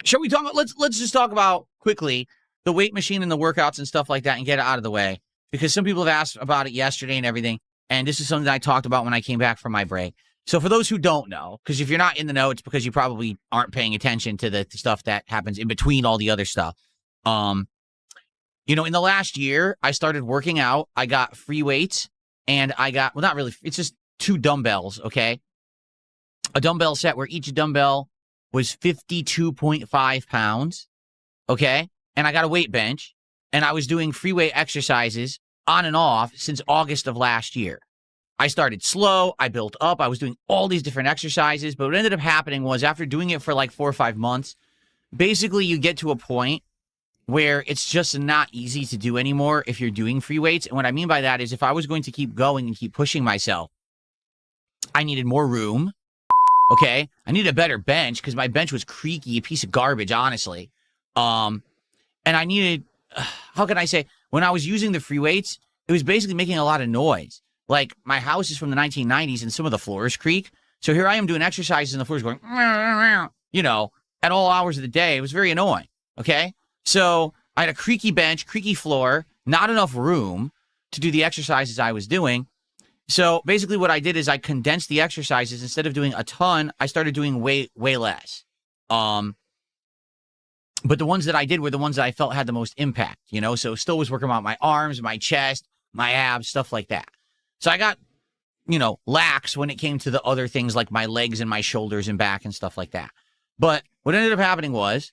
Shall we talk about, let's just talk about quickly the weight machine and the workouts and stuff like that and get it out of the way, because some people have asked about it yesterday and everything. And this is something that I talked about when I came back from my break. So for those who don't know, because if you're not in the know, it's because you probably aren't paying attention to the stuff that happens in between all the other stuff. You know, in the last year, I started working out. I got free weights and I got, well, not really, it's just 2 dumbbells, okay? A dumbbell set where each dumbbell was 52.5 pounds, okay? And I got a weight bench, and I was doing free weight exercises on and off since August of last year. I started slow, I built up, I was doing all these different exercises, but what ended up happening was after doing it for like 4 or 5 months, basically you get to a point where it's just not easy to do anymore if you're doing free weights. And what I mean by that is if I was going to keep going and keep pushing myself, I needed more room. Okay, I needed a better bench because my bench was creaky, a piece of garbage, honestly. And I needed, how can I say, when I was using the free weights, it was basically making a lot of noise. Like, my house is from the 1990s and some of the floors creak. So here I am doing exercises and the floor's going, you know, at all hours of the day. It was very annoying, okay? So I had a creaky bench, creaky floor, not enough room to do the exercises I was doing. So basically what I did is I condensed the exercises. Instead of doing a ton, I started doing way less. But the ones that I did were the ones that I felt had the most impact, you know? So still was working out my arms, my chest, my abs, stuff like that. So I got, you know, lax when it came to the other things like my legs and my shoulders and back and stuff like that. But what ended up happening was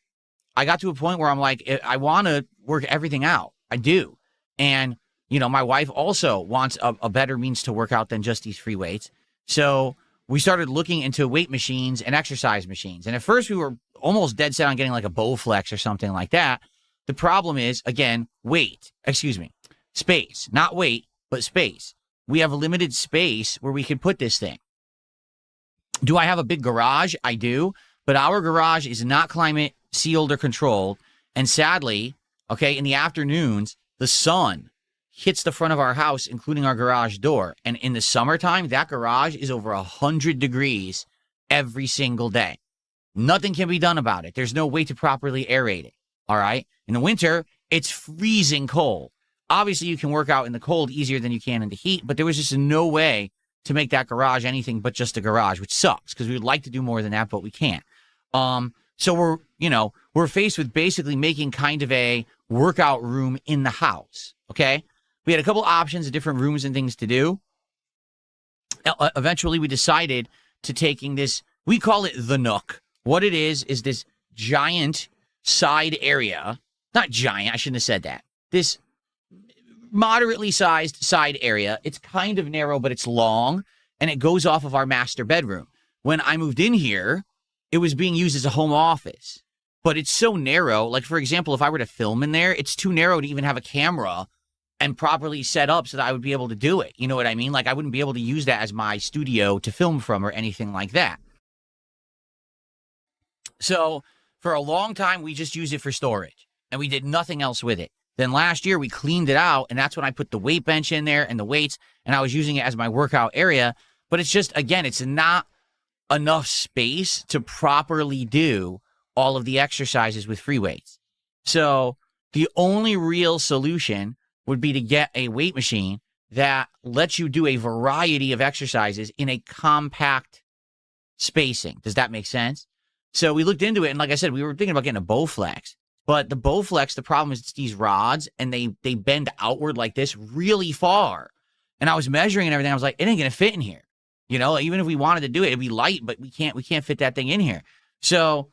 I got to a point where I'm like, I want to work everything out. I do. And you know, my wife also wants a better means to work out than just these free weights. So we started looking into weight machines and exercise machines. And at first we were almost dead set on getting like a Bowflex or something like that. The problem is, again, space, not weight, but space. We have a limited space where we can put this thing. Do I have a big garage? I do. But our garage is not climate sealed or controlled. And sadly, okay, in the afternoons, the sun hits the front of our house, including our garage door. And in the summertime, that garage is over 100 degrees every single day. Nothing can be done about it. There's no way to properly aerate it, all right? In the winter, it's freezing cold. Obviously, you can work out in the cold easier than you can in the heat, but there was just no way to make that garage anything but just a garage, which sucks because we would like to do more than that, but we can't. So we're faced with basically making kind of a workout room in the house, okay? We had a couple options of different rooms and things to do. Eventually, we decided to taking this, we call it the Nook. What it is this giant side area. Not giant, I shouldn't have said that. This moderately sized side area. It's kind of narrow, but it's long, and it goes off of our master bedroom. When I moved in here, it was being used as a home office. But it's so narrow. Like, for example, if I were to film in there, it's too narrow to even have a camera and properly set up so that I would be able to do it. You know what I mean? Like, I wouldn't be able to use that as my studio to film from or anything like that. So for a long time, we just used it for storage, and we did nothing else with it. Then last year, we cleaned it out, and that's when I put the weight bench in there and the weights, and I was using it as my workout area. But it's just, again, it's not enough space to properly do all of the exercises with free weights. So the only real solution would be to get a weight machine that lets you do a variety of exercises in a compact spacing. Does that make sense? So we looked into it, and like I said, we were thinking about getting a Bowflex. But the Bowflex, the problem is it's these rods, and they bend outward like this really far. And I was measuring and everything. I was like, it ain't going to fit in here. You know, even if we wanted to do it, it'd be light, but we can't fit that thing in here. So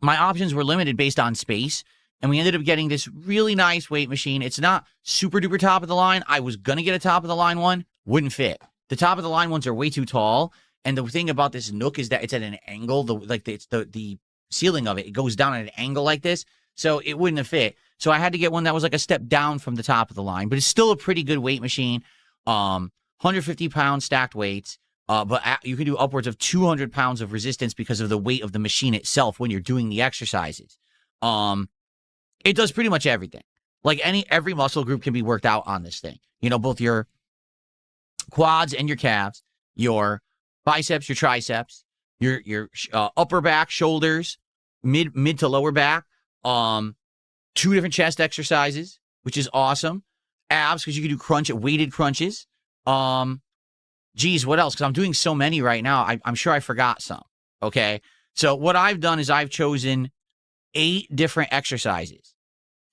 my options were limited based on space. And we ended up getting this really nice weight machine. It's not super duper top of the line. I was going to get a top of the line one. Wouldn't fit. The top of the line ones are way too tall. And the thing about this Nook is that it's at an angle. The ceiling of it goes down at an angle like this. So it wouldn't have fit. So I had to get one that was like a step down from the top of the line. But it's still a pretty good weight machine. 150 pound stacked weights. But you can do upwards of 200 pounds of resistance because of the weight of the machine itself when you're doing the exercises. It does pretty much everything. Like every muscle group can be worked out on this thing. You know, both your quads and your calves, your biceps, your triceps, your upper back, shoulders, mid to lower back. 2 different chest exercises, which is awesome. Abs, because you can do weighted crunches. Geez, what else? Because I'm doing so many right now. I'm sure I forgot some. Okay. So what I've done is I've chosen 8 different exercises,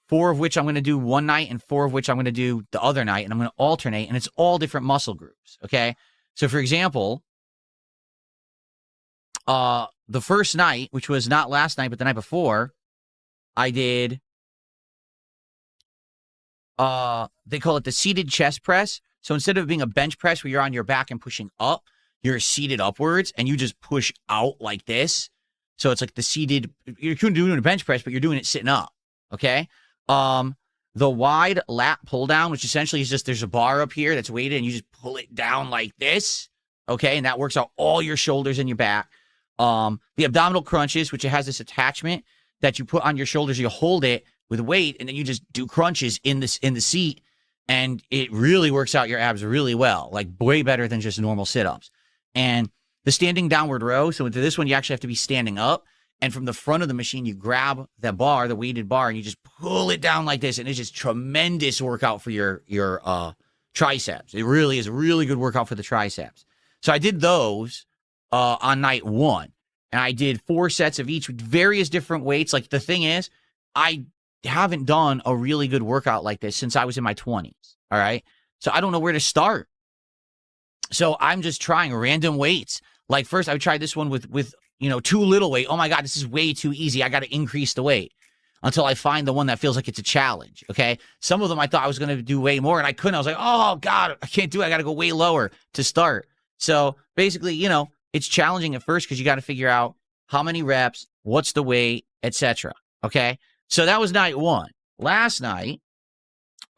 4 of which I'm going to do one night and 4 of which I'm going to do the other night. And I'm going to alternate, and it's all different muscle groups. Okay. So for example, the first night, which was not last night, but the night before, I did, they call it the seated chest press. So instead of being a bench press where you're on your back and pushing up, you're seated upwards and you just push out like this. So it's like the seated, you're doing a bench press, but you're doing it sitting up. Okay. The wide lat pull down, which essentially is just, there's a bar up here that's weighted and you just pull it down like this. Okay. And that works out all your shoulders and your back. The abdominal crunches, which it has this attachment that you put on your shoulders, you hold it with weight, and then you just do crunches in the seat, and it really works out your abs really well, like way better than just normal sit-ups. And the standing downward row, so into this one, you actually have to be standing up, and from the front of the machine, you grab the bar, the weighted bar, and you just pull it down like this, and it's just tremendous workout for your triceps. It really is a really good workout for the triceps. So I did those on night 1, and I did 4 sets of each with various different weights. Like, the thing is, I haven't done a really good workout like this since I was in my 20s. All right. So I don't know where to start. So I'm just trying random weights. Like, first I tried this one with too little weight. Oh my God, this is way too easy. I got to increase the weight until I find the one that feels like it's a challenge. Okay. Some of them I thought I was going to do way more and I couldn't. I was like, oh God, I can't do it. I got to go way lower to start. So basically, it's challenging at first because you got to figure out how many reps, what's the weight, etc. Okay. So that was night 1. Last night,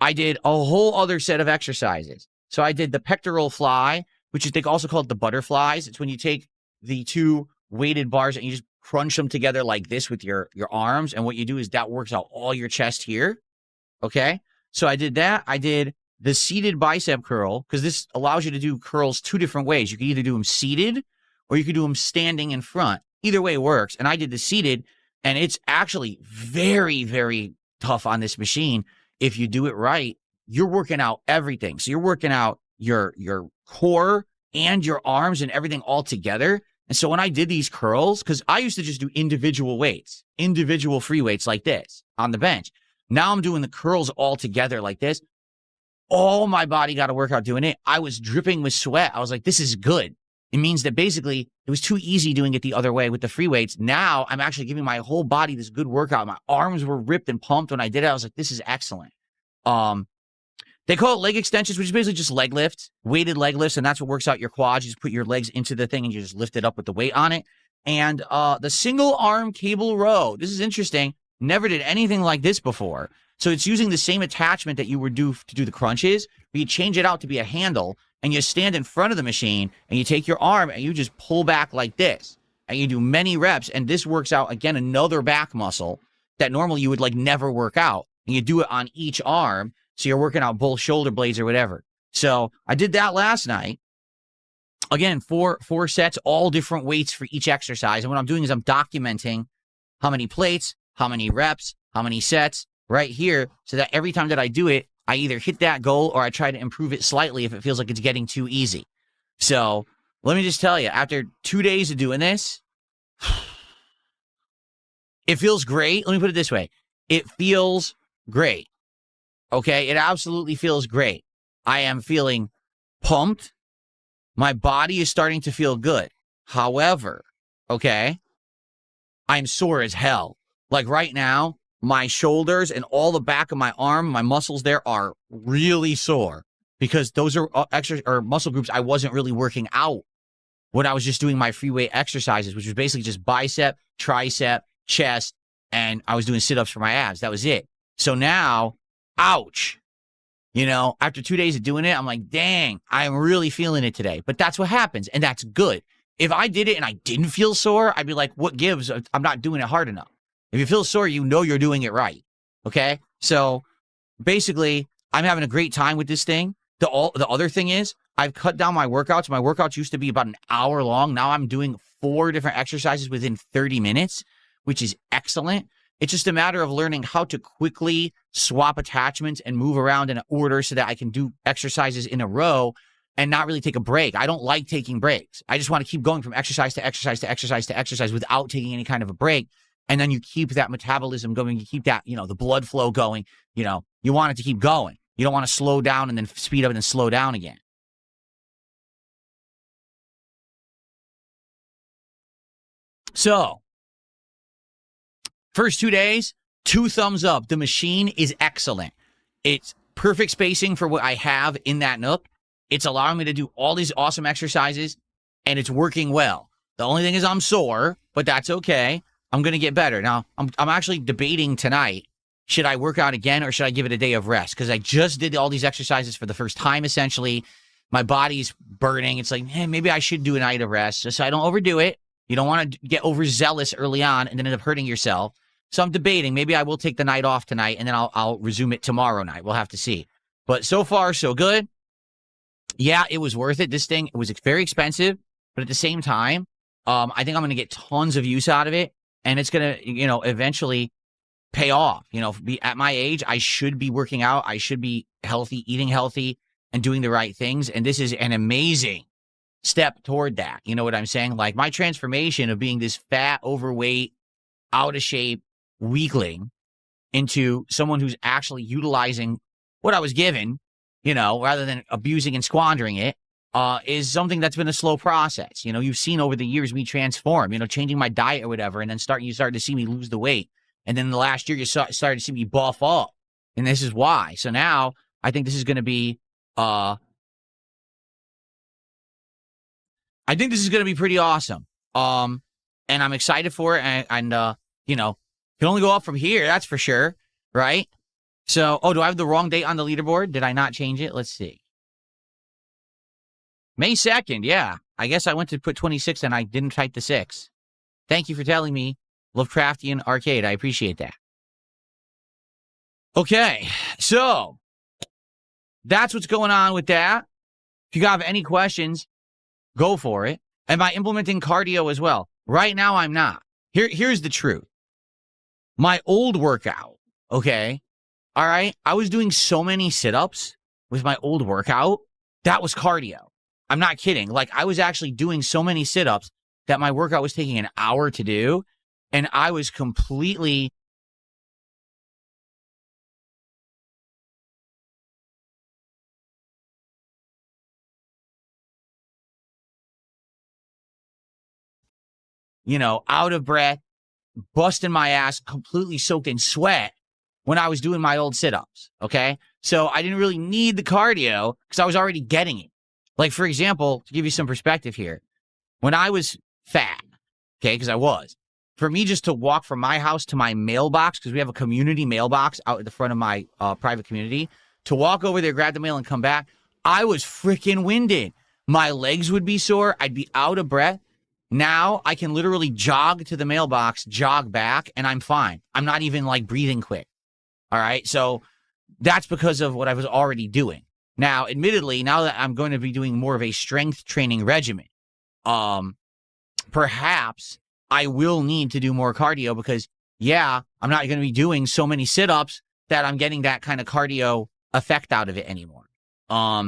I did a whole other set of exercises. So I did the pectoral fly, which is, they also call it the butterflies. It's when you take the 2 weighted bars and you just crunch them together like this with your arms. And what you do is that works out all your chest here. Okay. So I did that. I did the seated bicep curl, because this allows you to do curls 2 different ways. You can either do them seated or you can do them standing in front. Either way works. And I did the seated, and it's actually very, very tough on this machine. If you do it right, you're working out everything. So you're working out your core and your arms and everything all together. And so when I did these curls, because I used to just do individual weights, individual free weights like this on the bench. Now I'm doing the curls all together like this. All my body got to work out doing it. I was dripping with sweat. I was like, this is good. It means that basically it was too easy doing it the other way with the free weights. Now I'm actually giving my whole body this good workout. My arms were ripped and pumped when I did it. I was like, this is excellent. They call it leg extensions, which is basically just leg lifts, weighted leg lifts. And that's what works out your quads. You just put your legs into the thing and you just lift it up with the weight on it. And the single arm cable row. This is interesting. Never did anything like this before. So it's using the same attachment that you would do to do the crunches, but you change it out to be a handle, and you stand in front of the machine, and you take your arm, and you just pull back like this, and you do many reps, and this works out, again, another back muscle that normally you would, like, never work out, and you do it on each arm, so you're working out both shoulder blades or whatever. So I did that last night. Again, four sets, all different weights for each exercise, and what I'm doing is I'm documenting how many plates, how many reps, how many sets, right here, so that every time that I do it, I either hit that goal or I try to improve it slightly if it feels like it's getting too easy. So let me just tell you, after 2 days of doing this, it feels great. Let me put it this way. It feels great. Okay? It absolutely feels great. I am feeling pumped. My body is starting to feel good. However, okay, I'm sore as hell. Like right now, my shoulders and all the back of my arm, my muscles there are really sore because those are muscle groups I wasn't really working out when I was just doing my free weight exercises, which was basically just bicep, tricep, chest, and I was doing sit-ups for my abs. That was it. So now, ouch. After 2 days of doing it, I'm like, dang, I'm really feeling it today. But that's what happens, and that's good. If I did it and I didn't feel sore, I'd be like, what gives? I'm not doing it hard enough. If you feel sore, you know you're doing it right. Okay? So basically, I'm having a great time with this thing. The other thing is, I've cut down my workouts. My workouts used to be about an hour long. Now I'm doing 4 different exercises within 30 minutes, which is excellent. It's just a matter of learning how to quickly swap attachments and move around in order so that I can do exercises in a row and not really take a break. I don't like taking breaks. I just want to keep going from exercise to exercise to exercise to exercise without taking any kind of a break. And then you keep that metabolism going. You keep that, the blood flow going. You want it to keep going. You don't want to slow down and then speed up and then slow down again. So, first 2 days, 2 thumbs up. The machine is excellent. It's perfect spacing for what I have in that nook. It's allowing me to do all these awesome exercises, and it's working well. The only thing is I'm sore, but that's okay. I'm going to get better. Now, I'm actually debating tonight, should I work out again or should I give it a day of rest? Because I just did all these exercises for the first time, essentially. My body's burning. It's like, hey, maybe I should do a night of rest just so I don't overdo it. You don't want to get overzealous early on and then end up hurting yourself. So I'm debating. Maybe I will take the night off tonight, and then I'll resume it tomorrow night. We'll have to see. But so far, so good. Yeah, it was worth it. This thing, it was very expensive, but at the same time, I think I'm going to get tons of use out of it, and it's going to, eventually pay off. At my age, I should be working out. I should be healthy, eating healthy, and doing the right things. And this is an amazing step toward that. You know what I'm saying? Like, my transformation of being this fat, overweight, out of shape weakling into someone who's actually utilizing what I was given, rather than abusing and squandering it, is something that's been a slow process. You've seen over the years me transform, changing my diet or whatever, and then you started to see me lose the weight. And then the last year, you started to see me buff up. And this is why. So now I think this is going to be, pretty awesome. And I'm excited for it. And can only go up from here. That's for sure. Right. So, do I have the wrong date on the leaderboard? Did I not change it? Let's see. May 2nd. Yeah. I guess I went to put 26 and I didn't type the 6. Thank you for telling me. Lovecraftian Arcade. I appreciate that. Okay. So, that's what's going on with that. If you have any questions, go for it. Am I implementing cardio as well? Right now, I'm not. Here's the truth. My old workout, okay? All right? I was doing so many sit-ups with my old workout. That was cardio. I'm not kidding. Like, I was actually doing so many sit-ups that my workout was taking an hour to do, and I was completely out of breath, busting my ass, completely soaked in sweat when I was doing my old sit-ups, okay? So I didn't really need the cardio because I was already getting it. Like, for example, to give you some perspective here, when I was fat, okay, because I was, for me just to walk from my house to my mailbox, because we have a community mailbox out at the front of my private community, to walk over there, grab the mail, and come back, I was freaking winded. My legs would be sore. I'd be out of breath. Now I can literally jog to the mailbox, jog back, and I'm fine. I'm not even like breathing quick. All right. So that's because of what I was already doing. Now, admittedly, now that I'm going to be doing more of a strength training regimen, perhaps I will need to do more cardio because, yeah, I'm not going to be doing so many sit-ups that I'm getting that kind of cardio effect out of it anymore. I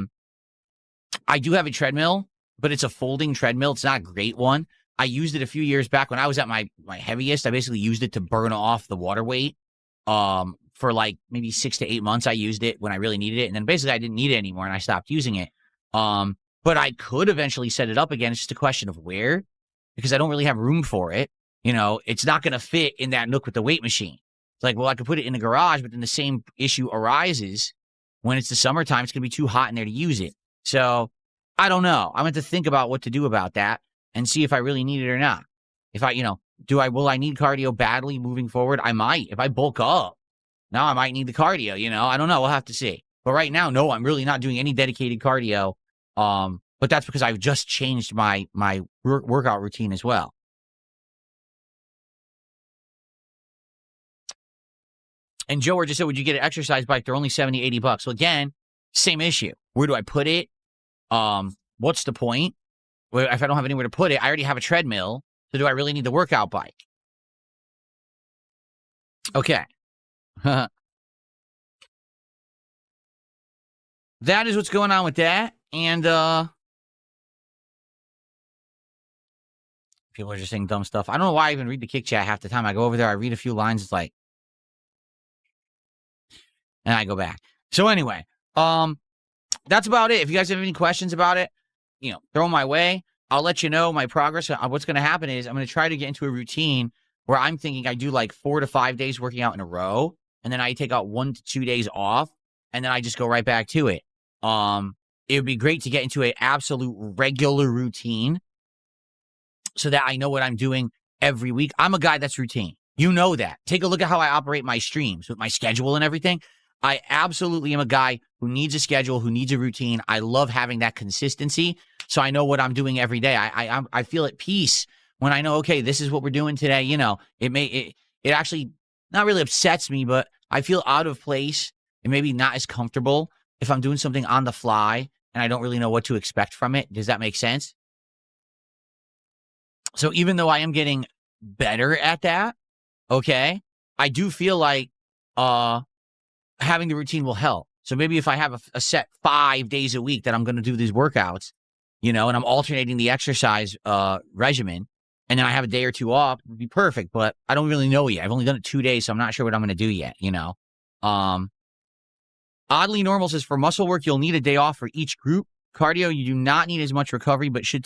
do have a treadmill, but it's a folding treadmill. It's not a great one. I used it a few years back when I was at my heaviest. I basically used it to burn off the water weight. For like maybe 6 to 8 months, I used it when I really needed it. And then basically I didn't need it anymore and I stopped using it. But I could eventually set it up again. It's just a question of where, because I don't really have room for it. It's not going to fit in that nook with the weight machine. It's like, well, I could put it in the garage, but then the same issue arises when it's the summertime. It's going to be too hot in there to use it. So I don't know. I'm going to think about what to do about that and see if I really need it or not. If I, will I need cardio badly moving forward? I might. If I bulk up, now I might need the cardio, I don't know. We'll have to see. But right now, no, I'm really not doing any dedicated cardio. But that's because I've just changed my workout routine as well. And Joe just said, would you get an exercise bike? They're only $70, $80. So again, same issue. Where do I put it? What's the point? If I don't have anywhere to put it, I already have a treadmill. So do I really need the workout bike? Okay. That is what's going on with that. And people are just saying dumb stuff. I don't know why I even read the kick chat half the time. I go over there, I read a few lines, it's like, and I go back. So anyway, that's about it. If you guys have any questions about it, throw them my way. I'll let you know my progress. What's going to happen is I'm going to try to get into a routine where I'm thinking I do like 4 to 5 days working out in a row, and then I take out 1 to 2 days off, and then I just go right back to it. It would be great to get into an absolute regular routine so that I know what I'm doing every week. I'm a guy that's routine. You know that. Take a look at how I operate my streams with my schedule and everything. I absolutely am a guy who needs a schedule, who needs a routine. I love having that consistency, so I know what I'm doing every day. I feel at peace when I know, okay, this is what we're doing today. It actually not really upsets me, but I feel out of place and maybe not as comfortable if I'm doing something on the fly and I don't really know what to expect from it. Does that make sense? So even though I am getting better at that, okay, I do feel like having the routine will help. So maybe if I have a set 5 days a week that I'm going to do these workouts, and I'm alternating the exercise regimen, and then I have a day or two off, it would be perfect. But I don't really know yet. I've only done it 2 days, so I'm not sure what I'm going to do yet, Oddly Normal says, for muscle work, you'll need a day off for each group. Cardio, you do not need as much recovery, but should